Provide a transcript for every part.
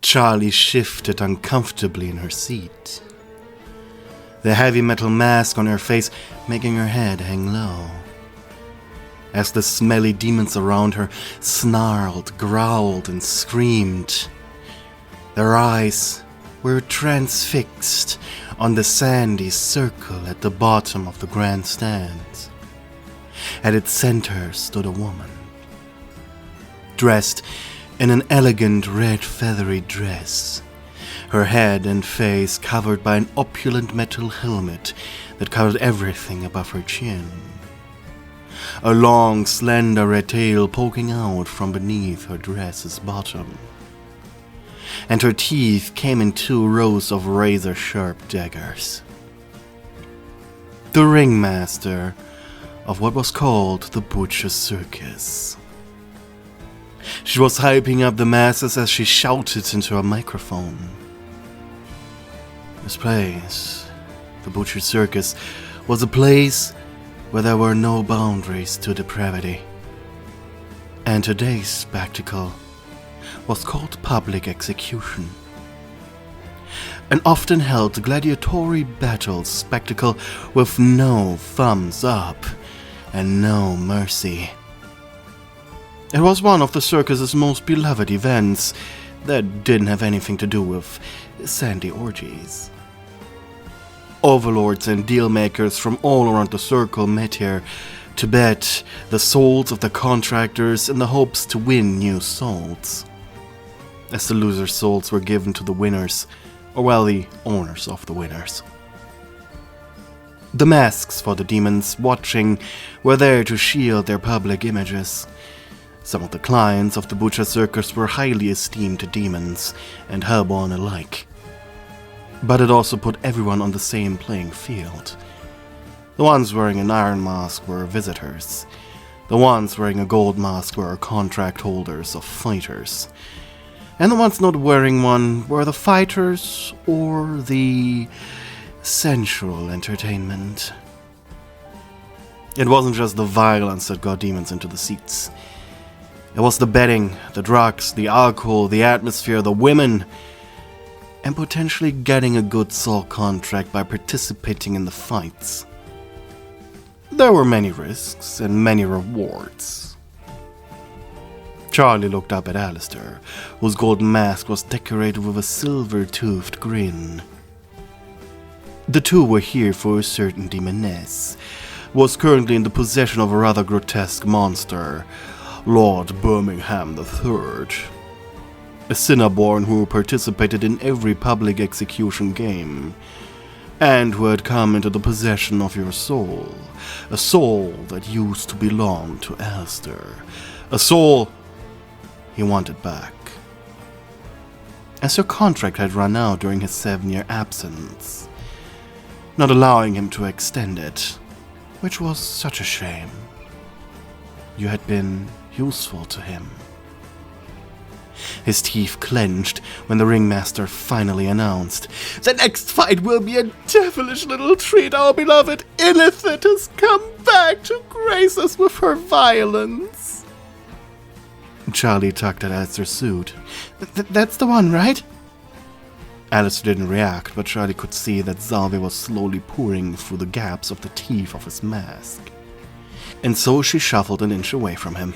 Charlie shifted uncomfortably in her seat, the heavy metal mask on her face making her head hang low, as the smelly demons around her snarled, growled, and screamed. Their eyes were transfixed on the sandy circle at the bottom of the grandstand. At its center stood a woman, dressed in an elegant red feathery dress, her head and face covered by an opulent metal helmet that covered everything above her chin, a long slender red tail poking out from beneath her dress's bottom, and her teeth came in 2 rows of razor-sharp daggers. The ringmaster of what was called the Butcher's Circus. She was hyping up the masses as she shouted into a microphone. This place, the Butcher's Circus, was a place where there were no boundaries to depravity. And today's spectacle was called public execution. An often held gladiatory battle spectacle with no thumbs up and no mercy. It was one of the circus's most beloved events that didn't have anything to do with sandy orgies. Overlords and dealmakers from all around the circle met here to bet the souls of the contractors in the hopes to win new souls, as the losers' souls were given to the winners, or well, the owners of the winners. The masks for the demons watching were there to shield their public images. Some of the clients of the Butcher Circus were highly esteemed demons and hellborn alike. But it also put everyone on the same playing field. The ones wearing an iron mask were visitors. The ones wearing a gold mask were contract holders of fighters. And the ones not wearing one were the fighters or the sensual entertainment. It wasn't just the violence that got demons into the seats. It was the betting, the drugs, the alcohol, the atmosphere, the women, and potentially getting a good soul contract by participating in the fights. There were many risks and many rewards. Charlie looked up at Alistair, whose golden mask was decorated with a silver-toothed grin. The two were here for a certain demoness, who was currently in the possession of a rather grotesque monster, Lord Birmingham III, a sinner-born who participated in every public execution game, and who had come into the possession of your soul, a soul that used to belong to Alistair, a soul he wanted back, as your contract had run out during his 7-year absence, not allowing him to extend it, which was such a shame. You had been useful to him. His teeth clenched when the ringmaster finally announced, "The next fight will be a devilish little treat. Our beloved Innocent has come back to grace us with her violence." Charlie tugged at Alistair's suit. That's the one, right?" Alistair didn't react, but Charlie could see that Salve was slowly pouring through the gaps of the teeth of his mask. And so she shuffled an inch away from him.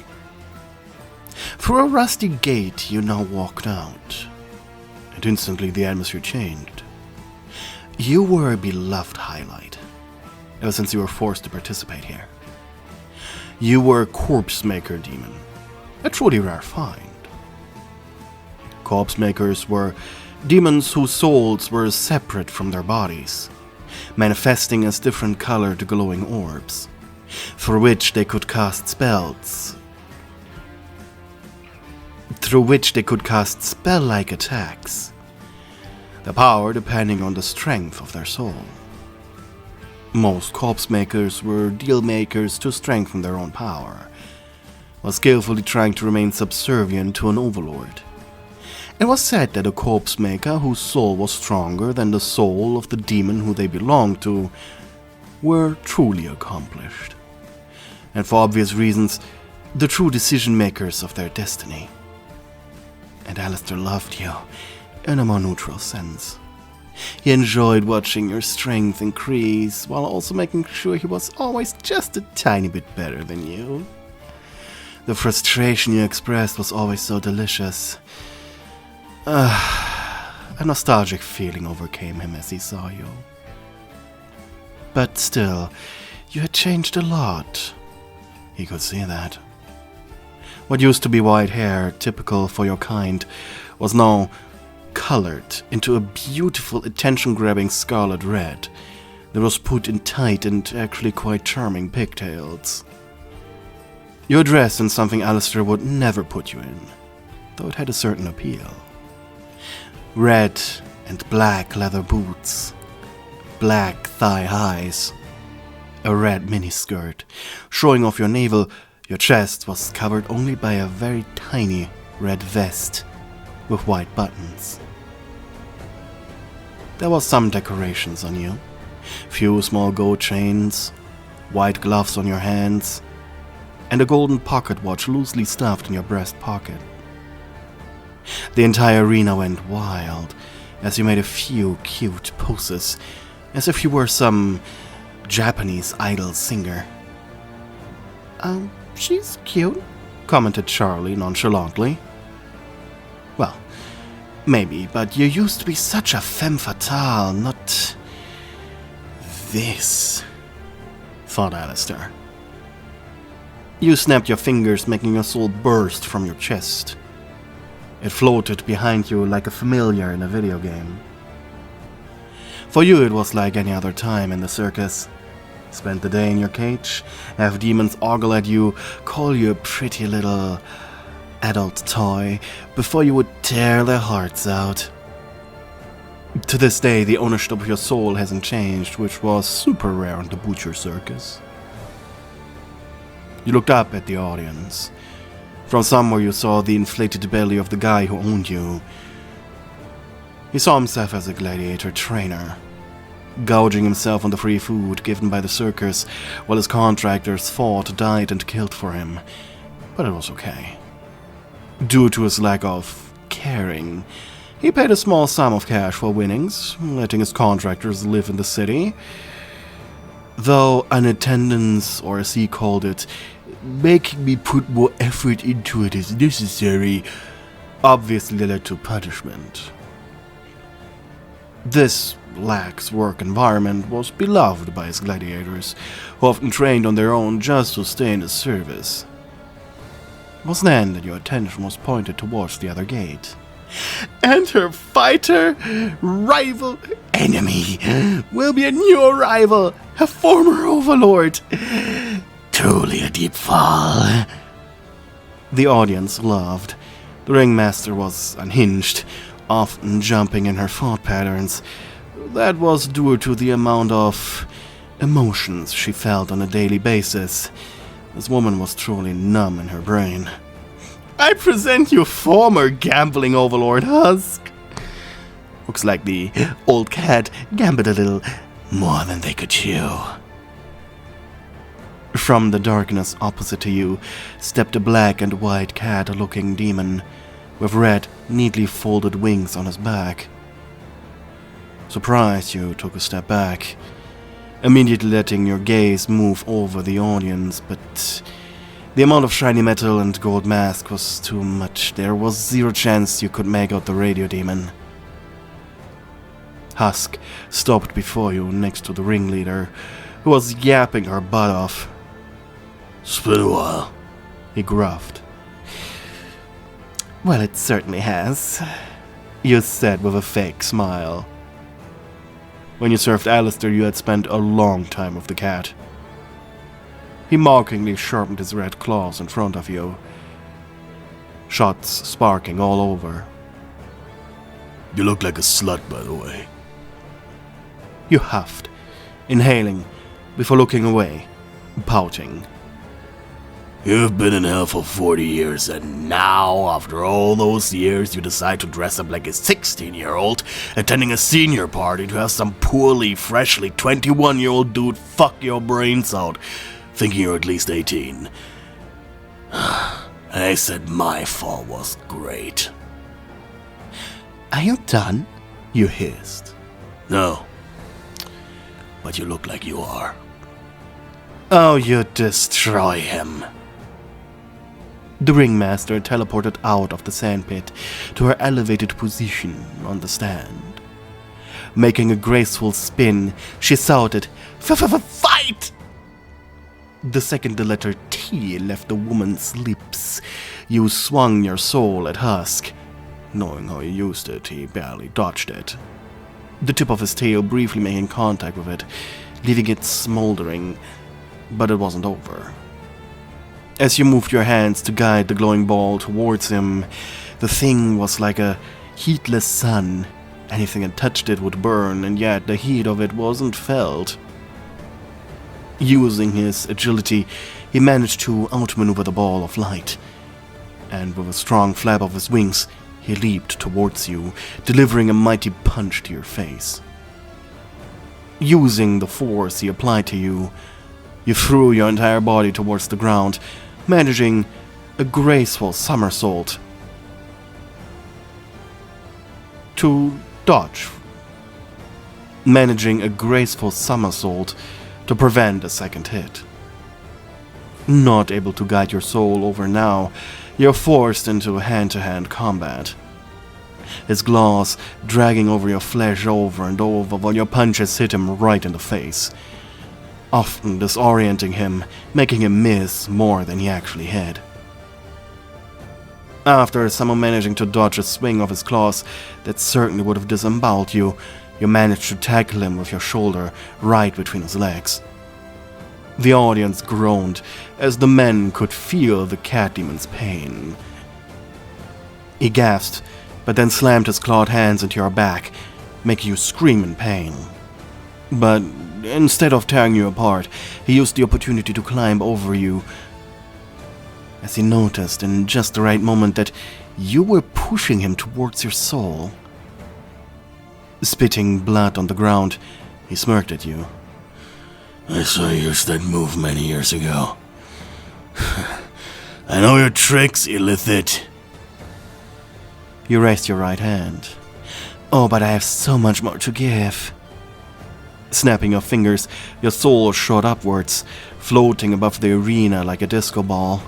Through a rusty gate you now walked out, and instantly the atmosphere changed. You were a beloved highlight, ever since you were forced to participate here. You were a corpse maker demon, a truly rare find. Corpse makers were demons whose souls were separate from their bodies, manifesting as different colored glowing orbs, through which they could cast spells. Spell-like attacks, the power depending on the strength of their soul. Most corpse makers were deal makers to strengthen their own power, while skillfully trying to remain subservient to an overlord. It was said that a corpse maker whose soul was stronger than the soul of the demon who they belonged to were truly accomplished, and for obvious reasons, the true decision makers of their destiny. and Alistair loved you in a more neutral sense. He enjoyed watching your strength increase, while also making sure he was always just a tiny bit better than you. The frustration you expressed was always so delicious. A nostalgic feeling overcame him as he saw you. But still, you had changed a lot. He could see that. What used to be white hair, typical for your kind, was now colored into a beautiful, attention-grabbing scarlet red that was put in tight and actually quite charming pigtails. You were dressed in something Alistair would never put you in, though it had a certain appeal. Red and black leather boots, black thigh-highs, a red miniskirt, showing off your navel. Your chest was covered only by a very tiny red vest with white buttons. There was some decorations on you, few small gold chains, white gloves on your hands, and a golden pocket watch loosely stuffed in your breast pocket. The entire arena went wild as you made a few cute poses, as if you were some Japanese idol singer. She's cute, commented Charlie nonchalantly. Well, maybe, but you used to be such a femme fatale, not this, thought Alistair. You snapped your fingers, making your soul burst from your chest. It floated behind you like a familiar in a video game. For you, it was like any other time in the circus. Spend the day in your cage, have demons ogle at you, call you a pretty little adult toy, before you would tear their hearts out. To this day, the ownership of your soul hasn't changed, which was super rare in the butcher circus. You looked up at the audience. From somewhere you saw the inflated belly of the guy who owned you. He saw himself as a gladiator trainer, gouging himself on the free food given by the circus while his contractors fought, died, and killed for him. But it was okay. Due to his lack of caring, he paid a small sum of cash for winnings, letting his contractors live in the city. Though an attendance, or as he called it, making me put more effort into it as necessary, obviously led to punishment. This lax work environment was beloved by his gladiators, who often trained on their own just to stay in his service. It was then that your attention was pointed towards the other gate. And her fighter, rival, enemy will be a new arrival, a former overlord. Truly a deep fall. The audience laughed. The ringmaster was unhinged, often jumping in her thought patterns. That was due to the amount of emotions she felt on a daily basis. This woman was truly numb in her brain. I present you former gambling overlord Husk. Looks like the old cat gambled a little more than they could chew. From the darkness opposite to you stepped a black and white cat-looking demon with red, neatly folded wings on his back. Surprised, you took a step back, immediately letting your gaze move over the audience, but the amount of shiny metal and gold mask was too much. There was zero chance you could make out the radio demon. Husk stopped before you next to the ringleader, who was yapping her butt off. It's been a while, he gruffed. Well, it certainly has, you said with a fake smile. When you served Alistair, you had spent a long time with the cat. He mockingly sharpened his red claws in front of you, shots sparking all over. You look like a slut, by the way. You huffed, inhaling, before looking away, pouting. You've been in hell for 40 years, and now, after all those years, you decide to dress up like a 16-year-old, attending a senior party to have some poorly, freshly 21-year-old dude fuck your brains out, thinking you're at least 18. I said my fall was great. Are you done? You hissed. No. But you look like you are. Oh, you destroy him. The ringmaster teleported out of the sandpit to her elevated position on the stand. Making a graceful spin, she shouted, "Fight!" The second the letter T left the woman's lips, you swung your soul at Husk. Knowing how he used it, he barely dodged it. The tip of his tail briefly making contact with it, leaving it smoldering, but it wasn't over. As you moved your hands to guide the glowing ball towards him, the thing was like a heatless sun. Anything that touched it would burn, and yet the heat of it wasn't felt. Using his agility, he managed to outmaneuver the ball of light, and with a strong flap of his wings, he leaped towards you, delivering a mighty punch to your face. Using the force he applied to you, you threw your entire body towards the ground, managing a graceful somersault to dodge. Managing a graceful somersault to prevent a second hit. Not able to guide your soul over now, you're forced into hand-to-hand combat. His claws dragging over your flesh over and over while your punches hit him right in the face, often disorienting him, making him miss more than he actually had. After someone managing to dodge a swing of his claws that certainly would have disemboweled you, you managed to tackle him with your shoulder right between his legs. The audience groaned as the men could feel the cat demon's pain. He gasped, but then slammed his clawed hands into your back, making you scream in pain. But instead of tearing you apart, he used the opportunity to climb over you, as he noticed in just the right moment that you were pushing him towards your soul. Spitting blood on the ground, he smirked at you. I saw you use that move many years ago. I know your tricks, illithid. You raised your right hand. Oh, but I have so much more to give. Snapping your fingers, your soul shot upwards, floating above the arena like a disco ball.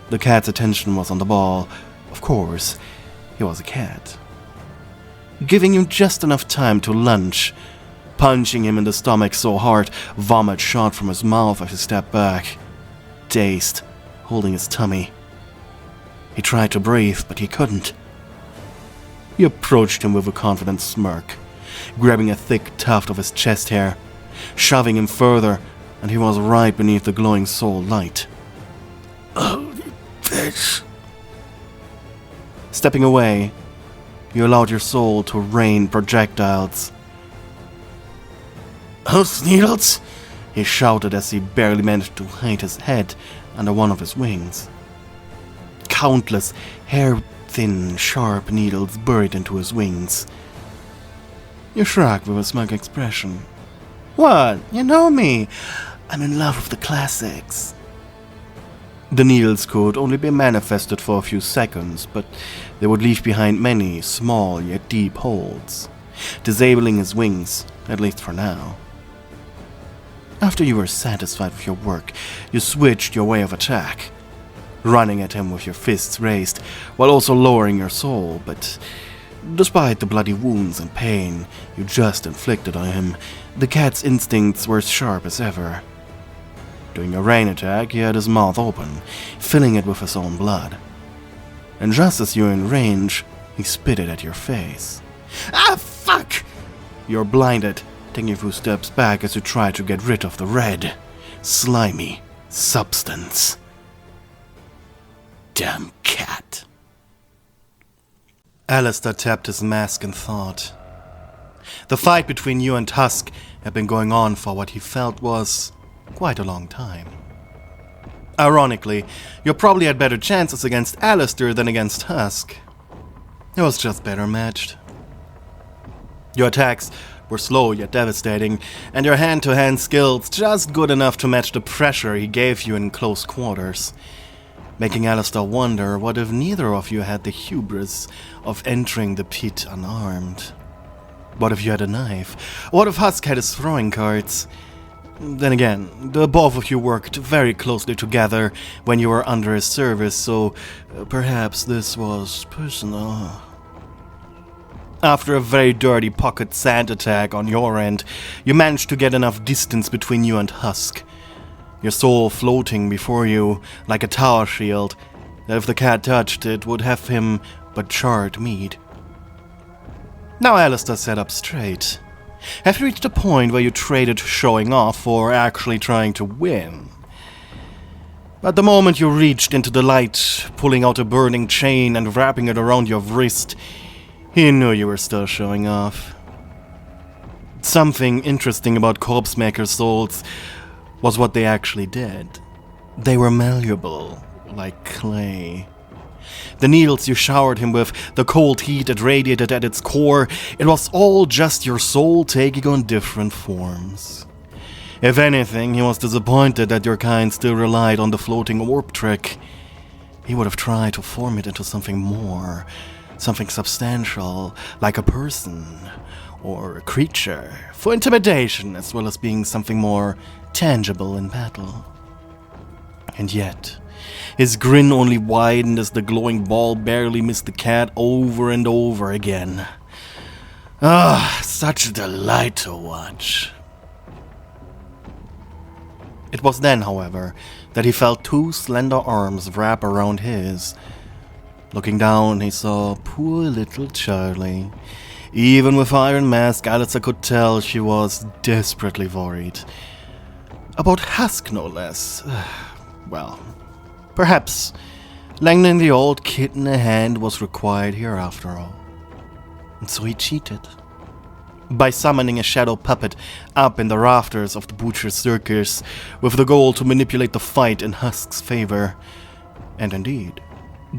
The cat's attention was on the ball. Of course, he was a cat. Giving him just enough time to lunge, punching him in the stomach so hard, vomit shot from his mouth as he stepped back, dazed, holding his tummy. He tried to breathe, but he couldn't. You approached him with a confident smirk, grabbing a thick tuft of his chest hair, shoving him further, and he was right beneath the glowing soul light. Oh, you bitch. Stepping away, you allowed your soul to rain projectiles. Those needles? He shouted as he barely managed to hide his head under one of his wings. Countless, hair-thin, sharp needles buried into his wings. You shrugged with a smug expression. What? You know me. I'm in love with the classics. The needles could only be manifested for a few seconds, but they would leave behind many small yet deep holes, disabling his wings, at least for now. After you were satisfied with your work, you switched your way of attack, running at him with your fists raised, while also lowering your soul, but despite the bloody wounds and pain you just inflicted on him, the cat's instincts were as sharp as ever. During a rain attack, he had his mouth open, filling it with his own blood. And just as you were in range, he spit it at your face. Ah, fuck! You're blinded, taking a few steps back as you try to get rid of the red, slimy substance. Damn cat. Alistair tapped his mask in thought. The fight between you and Husk had been going on for what he felt was quite a long time. Ironically, you probably had better chances against Alistair than against Husk. It was just better matched. Your attacks were slow yet devastating, and your hand-to-hand skills just good enough to match the pressure he gave you in close quarters. making Alistair wonder what if neither of you had the hubris of entering the pit unarmed. What if you had a knife? What if Husk had his throwing cards? Then again, the both of you worked very closely together when you were under his service, so perhaps this was personal. After a very dirty pocket sand attack on your end, you managed to get enough distance between you and Husk, your soul floating before you like a tower shield that if the cat touched it would have him but charred meat. Now Alistair sat up straight. Have you reached a point where you traded showing off for actually trying to win? But the moment you reached into the light, pulling out a burning chain and wrapping it around your wrist, he knew you were still showing off. Something interesting about corpse maker souls was what they actually did. They were malleable, like clay. The needles you showered him with, the cold heat that radiated at its core, it was all just your soul taking on different forms. If anything, he was disappointed that your kind still relied on the floating orb trick. He would have tried to form it into something more, something substantial, like a person or a creature, for intimidation as well as being something more tangible in battle. And yet, his grin only widened as the glowing ball barely missed the cat over and over again. Such a delight to watch. It was then, however, that he felt two slender arms wrap around his. Looking down, he saw poor little Charlie. Even with Iron Mask, Alistair could tell she was desperately worried. About Husk, no less. Well, perhaps lending the old kitten a hand was required here after all. And so he cheated. By summoning a shadow puppet up in the rafters of the butcher's circus, with the goal to manipulate the fight in Husk's favor. And indeed,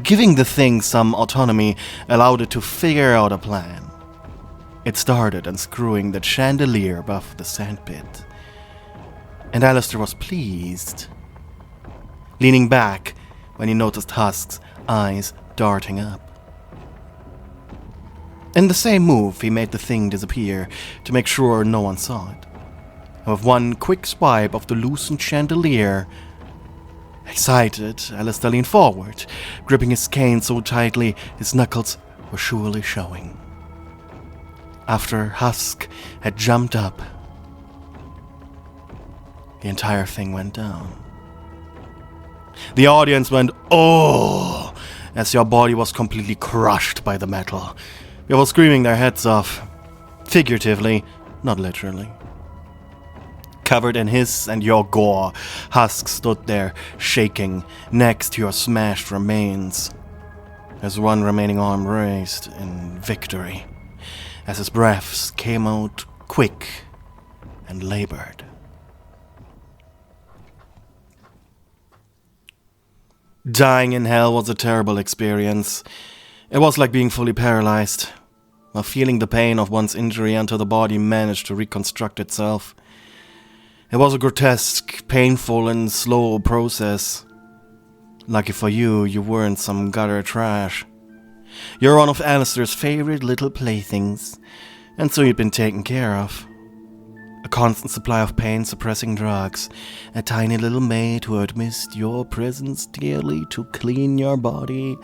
giving the thing some autonomy allowed it to figure out a plan. It started unscrewing the chandelier above the sandpit. And Alistair was pleased, leaning back when he noticed Husk's eyes darting up. In the same move, he made the thing disappear to make sure no one saw it. And with one quick swipe of the loosened chandelier, excited, Alistair leaned forward, gripping his cane so tightly his knuckles were surely showing. After Husk had jumped up, the entire thing went down. The audience went, "Oh!" as your body was completely crushed by the metal. They were screaming their heads off. Figuratively, not literally. Covered in his and your gore, Husk stood there, shaking, next to your smashed remains. His one remaining arm raised in victory, as his breaths came out quick and labored. Dying in hell was a terrible experience. It was like being fully paralyzed, while feeling the pain of one's injury until the body managed to reconstruct itself. It was a grotesque, painful, and slow process. Lucky for you, you weren't some gutter trash. You're one of Alistair's favorite little playthings, and so you'd been taken care of. A constant supply of pain-suppressing drugs, a tiny little maid who had missed your presence dearly to clean your body,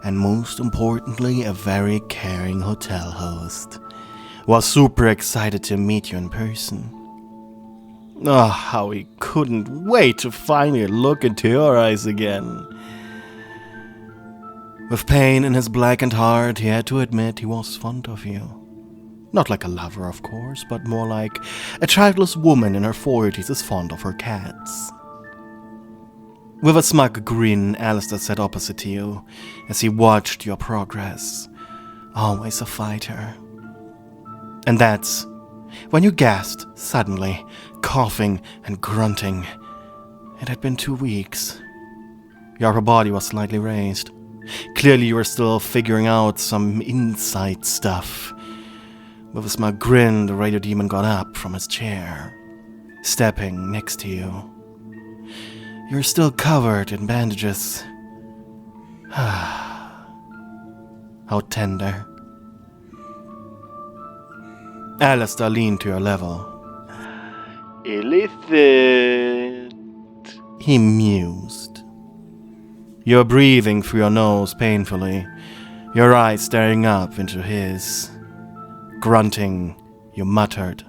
and most importantly, a very caring hotel host. Was super excited to meet you in person. Oh, how he couldn't wait to finally look into your eyes again. With pain in his blackened heart, he had to admit he was fond of you. Not like a lover, of course, but more like a childless woman in her 40s is fond of her cats. With a smug grin, Alistair sat opposite to you as he watched your progress. Always a fighter. And that's when you gasped suddenly, coughing and grunting. It had been 2 weeks. Your upper body was slightly raised. Clearly you were still figuring out some inside stuff. With a smug grin, the radio demon got up from his chair, stepping next to you. You're still covered in bandages, How tender. Alistair leaned to your level. Illicit. He mused. You're breathing through your nose painfully, your eyes staring up into his. Grunting, you muttered,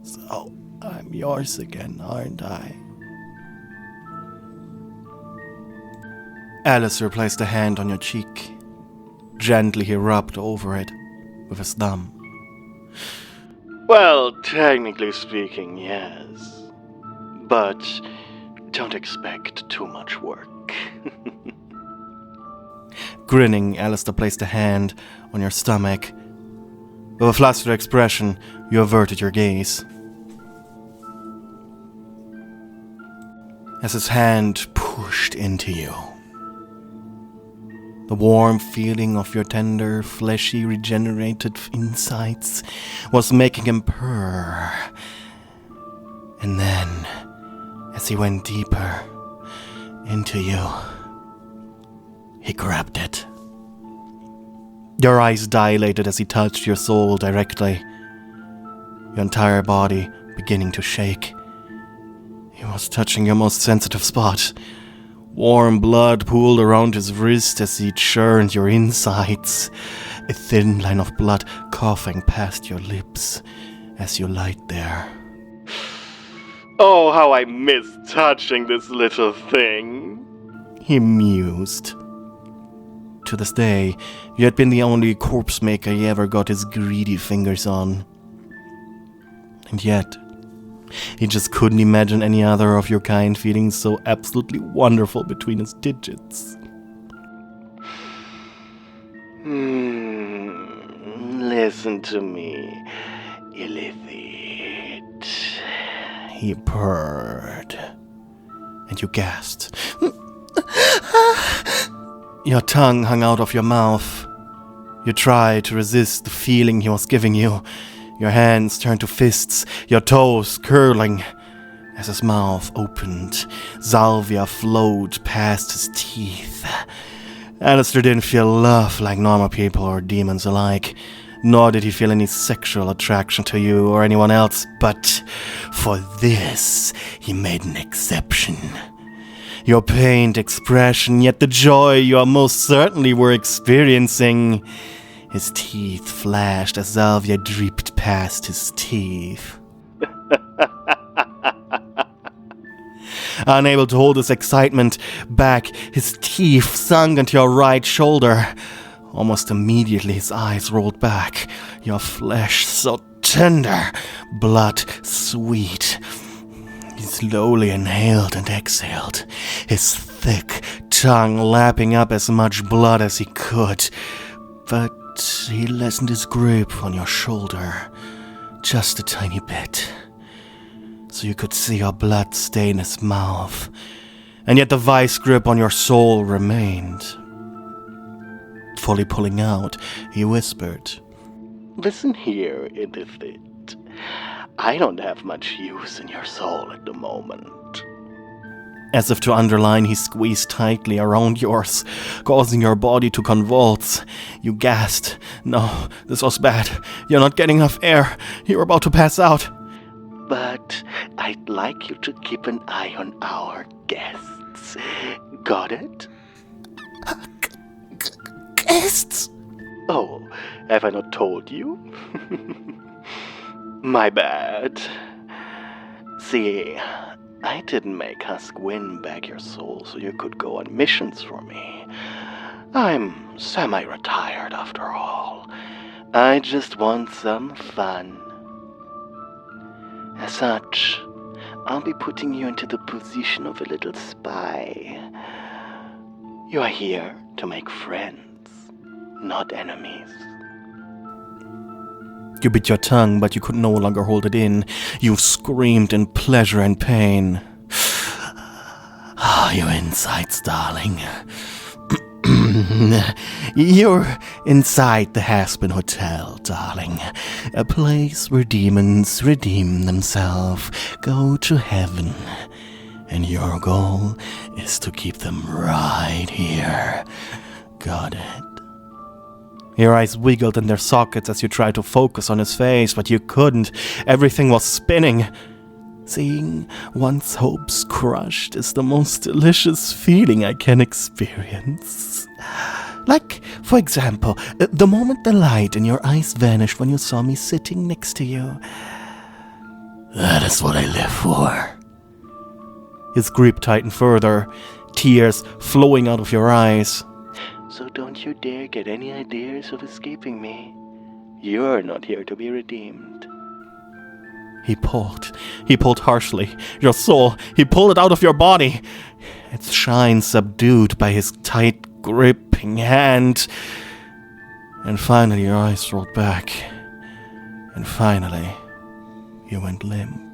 "So I'm yours again, aren't I?" Alistair placed a hand on your cheek. Gently he rubbed over it with his thumb. Well, technically speaking, yes. But don't expect too much work. Grinning, Alistair placed a hand on your stomach. With a flustered expression, you averted your gaze. As his hand pushed into you, the warm feeling of your tender, fleshy, regenerated insides was making him purr. And then, as he went deeper into you, he grabbed it. Your eyes dilated as he touched your soul directly, your entire body beginning to shake. He was touching your most sensitive spot. Warm blood pooled around his wrist as he churned your insides, a thin line of blood coughing past your lips as you lied there. Oh, how I miss touching this little thing. He mused. To this day, you had been the only corpse maker he ever got his greedy fingers on. And yet, he just couldn't imagine any other of your kind feeling so absolutely wonderful between his digits. Listen to me, illicit. He purred, and you gasped. Your tongue hung out of your mouth. You tried to resist the feeling he was giving you. Your hands turned to fists, your toes curling. As his mouth opened, salvia flowed past his teeth. Alistair didn't feel love like normal people or demons alike, nor did he feel any sexual attraction to you or anyone else, but for this, he made an exception. Your pained expression, yet the joy you most certainly were experiencing. His teeth flashed as salvia dripped past his teeth. Unable to hold his excitement back, his teeth sunk into your right shoulder. Almost immediately his eyes rolled back, your flesh so tender, blood sweet. He slowly inhaled and exhaled, his thick tongue lapping up as much blood as he could. But he lessened his grip on your shoulder, just a tiny bit, so you could see your blood stain his mouth, and yet the vice grip on your soul remained. Fully pulling out, he whispered, Listen here, illicit. I don't have much use in your soul at the moment. As if to underline, he squeezed tightly around yours, causing your body to convulse. You gasped. No, this was bad. You're not getting enough air. You're about to pass out. But I'd like you to keep an eye on our guests. Got it? Guests? Oh, have I not told you? My bad. See, I didn't make Husk win back your soul so you could go on missions for me. I'm semi-retired after all. I just want some fun. As such, I'll be putting you into the position of a little spy. You are here to make friends, not enemies. You bit your tongue, but you could no longer hold it in. You screamed in pleasure and pain. Ah, your insides, darling. You're inside the Haspen Hotel, darling. A place where demons redeem themselves, go to heaven. And your goal is to keep them right here, Got it. Your eyes wiggled in their sockets as you tried to focus on his face, but you couldn't. Everything was spinning. Seeing one's hopes crushed is the most delicious feeling I can experience. Like, for example, the moment the light in your eyes vanished when you saw me sitting next to you. That is what I live for. His grip tightened further, tears flowing out of your eyes. So don't you dare get any ideas of escaping me. You're not here to be redeemed. He pulled harshly. Your soul, he pulled it out of your body. Its shine subdued by his tight gripping hand. And finally your eyes rolled back. And finally, you went limp.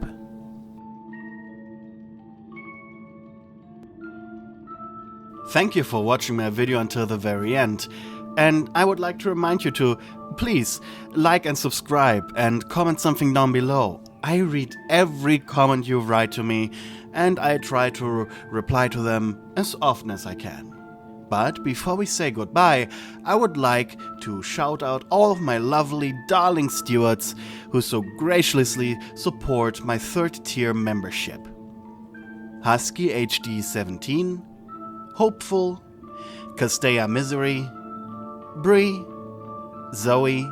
Thank you for watching my video until the very end. And I would like to remind you to, please, like and subscribe and comment something down below. I read every comment you write to me, and I try to reply to them as often as I can. But before we say goodbye, I would like to shout out all of my lovely darling stewards who so graciously support my 3rd tier membership. Husky HD 17, Hopeful, Castella Misery, Bree, Zoe,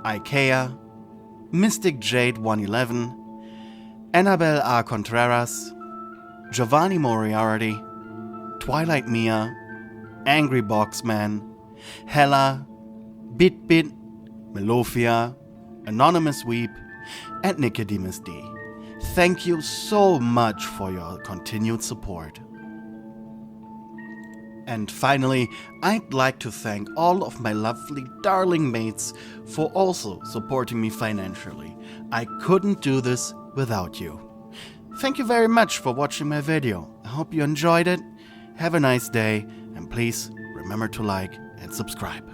Ikea, Mystic Jade 111, Annabelle R. Contreras, Giovanni Moriarty, Twilight Mia, Angry Boxman, Hella, Bitbit, Melofia, Anonymous Weep, and Nicodemus D. Thank you so much for your continued support. And finally, I'd like to thank all of my lovely darling mates for also supporting me financially. I couldn't do this without you. Thank you very much for watching my video. I hope you enjoyed it. Have a nice day, and please remember to like and subscribe.